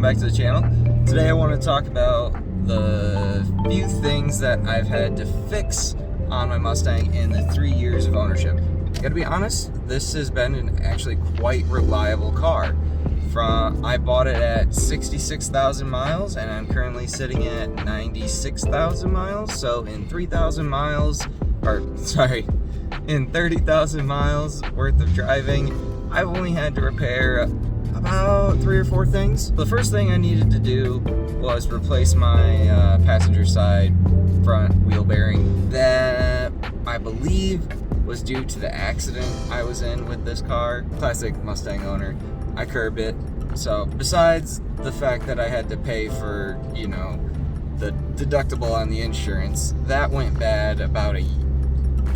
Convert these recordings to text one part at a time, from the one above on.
welcome back to the channel. Today I want to talk about the few things that I've had to fix on my Mustang in the 3 years of ownership. Gotta be honest, this has been an actually quite reliable car. I bought it at 66,000 miles and I'm currently sitting at 96,000 miles. So in 30,000 miles worth of driving, I've only had to repair about 3 or 4 things. The first thing I needed to do was replace my passenger side front wheel bearing. That, I believe, was due to the accident I was in with this car. Classic Mustang owner. I curbed it. So besides the fact that I had to pay for, the deductible on the insurance, that went bad about a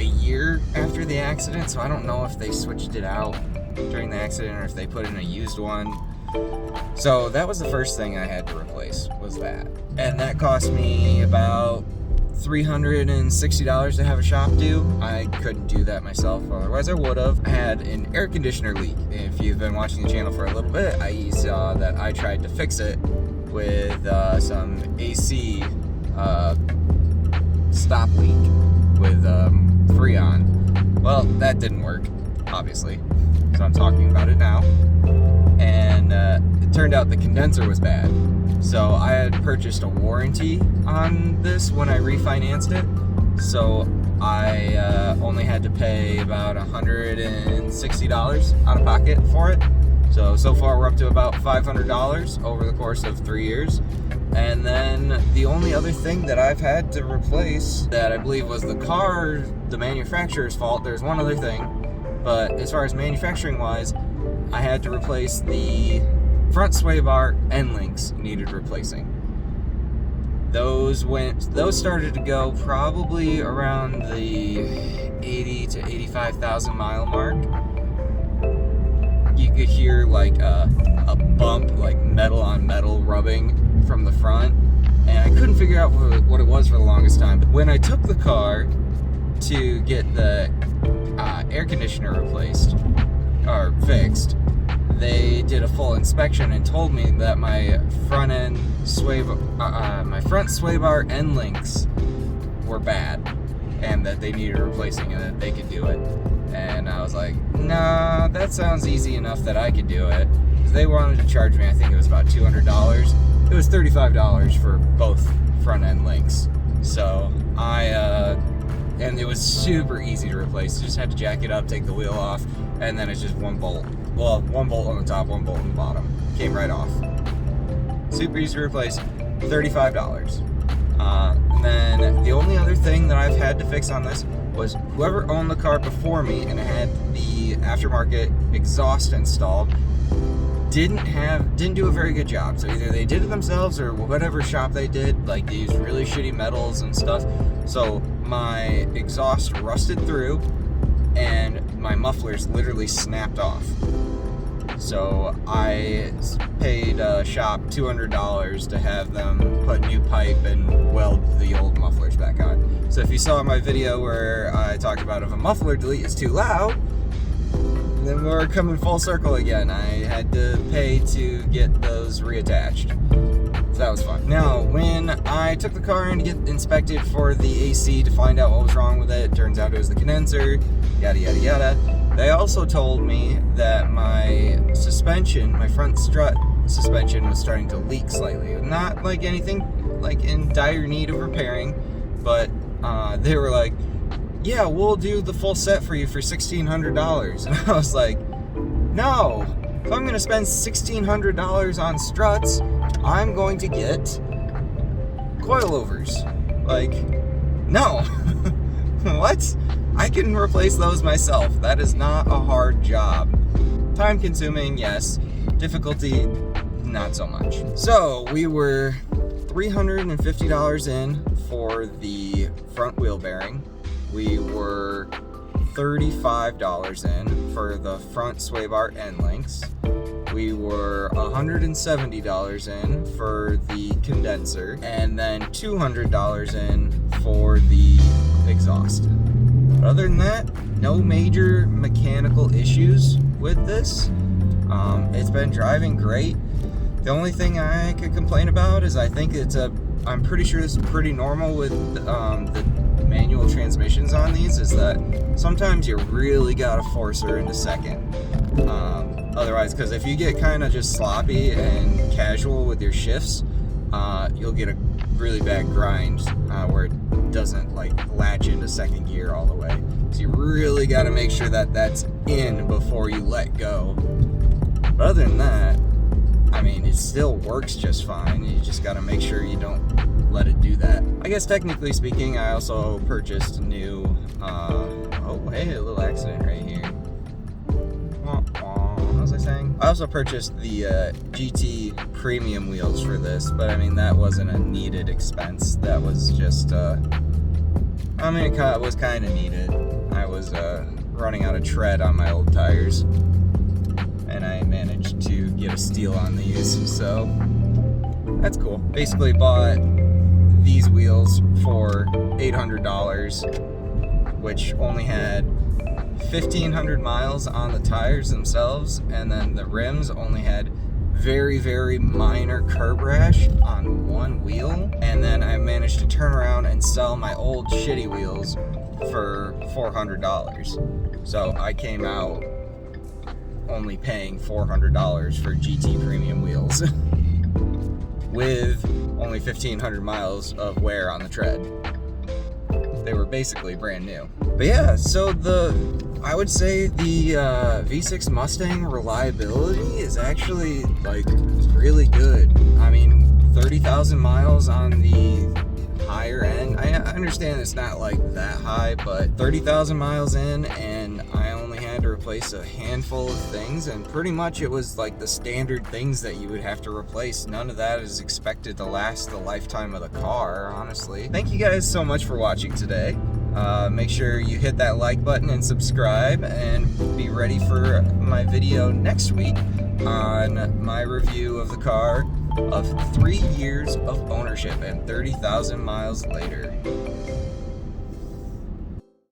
year after the accident. So I don't know if they switched it out during the accident or if they put in a used one. So that was the first thing I had to replace, was that. And that cost me about $360 to have a shop do. I couldn't do that myself, otherwise I would have. I had an air conditioner leak. If you've been watching the channel for a little bit, I saw that I tried to fix it with some AC stop leak with Freon. Well, that didn't work, obviously, so I'm talking about it now. And it turned out the condenser was bad. So I had purchased a warranty on this when I refinanced it. So I only had to pay about $160 out of pocket for it. So far we're up to about $500 over the course of 3 years. And then the only other thing that I've had to replace that I believe was the manufacturer's fault, there's one other thing, but as far as manufacturing wise, I had to replace the front sway bar end links needed replacing. Those started to go probably around the 80 to 85,000 mile mark. You could hear like a bump, like metal on metal rubbing from the front, and I couldn't figure out what it was for the longest time. But when I took the car to get the air conditioner replaced or fixed, they did a full inspection and told me that my front sway bar end links were bad and that they needed replacing and that they could do it. And I was like, nah, that sounds easy enough that I could do it. Because they wanted to charge me, I think it was about $200. It was $35 for both front end links. So and it was super easy to replace. You just had to jack it up, take the wheel off, and then it's just one bolt. Well, one bolt on the top, one bolt on the bottom. Came right off. Super easy to replace, $35. And then the only other thing that I've had to fix on this was whoever owned the car before me and had the aftermarket exhaust installed didn't do a very good job. So either they did it themselves or whatever shop they did, like they used really shitty metals and stuff. So my exhaust rusted through and my mufflers literally snapped off. So I paid a shop $200 to have them put new pipe and weld the old mufflers back on. So if you saw my video where I talked about if a muffler delete is too loud, then we're coming full circle again. I had to pay to get those reattached. So that was fun. Now, when I took the car in to get inspected for the AC to find out what was wrong with it, turns out it was the condenser, yada yada yada. They also told me that my suspension, my front strut suspension, was starting to leak slightly. Not like anything like in dire need of repairing, but they were like, yeah, we'll do the full set for you for $1,600. And I was like, no, if I'm gonna spend $1,600 on struts, I'm going to get coilovers. Like, no. What? I can replace those myself. That is not a hard job. Time consuming, yes. Difficulty, not so much. So we were $350 in for the front wheel bearing. We were $35 in for the front sway bar end links. We were $170 in for the condenser, and then $200 in for the exhaust. But other than that, no major mechanical issues with this. It's been driving great. The only thing I could complain about is I think I'm pretty sure this is pretty normal with the manual transmissions on these, is that sometimes you really gotta force her into second. Otherwise, because if you get kind of just sloppy and casual with your shifts, you'll get a really bad grind where it doesn't like latch into second gear all the way. So you really got to make sure that that's in before you let go. But other than that, I mean, it still works just fine. You just got to make sure you don't let it do that. I guess technically speaking, I also purchased new, oh hey, a little accident right here. What was I saying? I also purchased the GT premium wheels for this, but I mean, that wasn't a needed expense. That was just, I mean, it was kind of needed. I was running out of tread on my old tires, and I managed to get a steal on these, so that's cool. Basically bought these wheels for $800, which only had 1,500 miles on the tires themselves, and then the rims only had very, very minor curb rash on one wheel. And then I managed to turn around and sell my old shitty wheels for $400. So I came out only paying $400 for GT premium wheels with only 1,500 miles of wear on the tread. They were basically brand new. But yeah, so I would say the V6 Mustang reliability is actually like really good. I mean, 30,000 miles on the higher end. I understand it's not like that high, but 30,000 miles in, and I only had to replace a handful of things, and pretty much it was like the standard things that you would have to replace. None of that is expected to last the lifetime of the car, honestly. Thank you guys so much for watching today. Make sure you hit that like button and subscribe, and be ready for my video next week on my review of the car of 3 years of ownership and 30,000 miles later.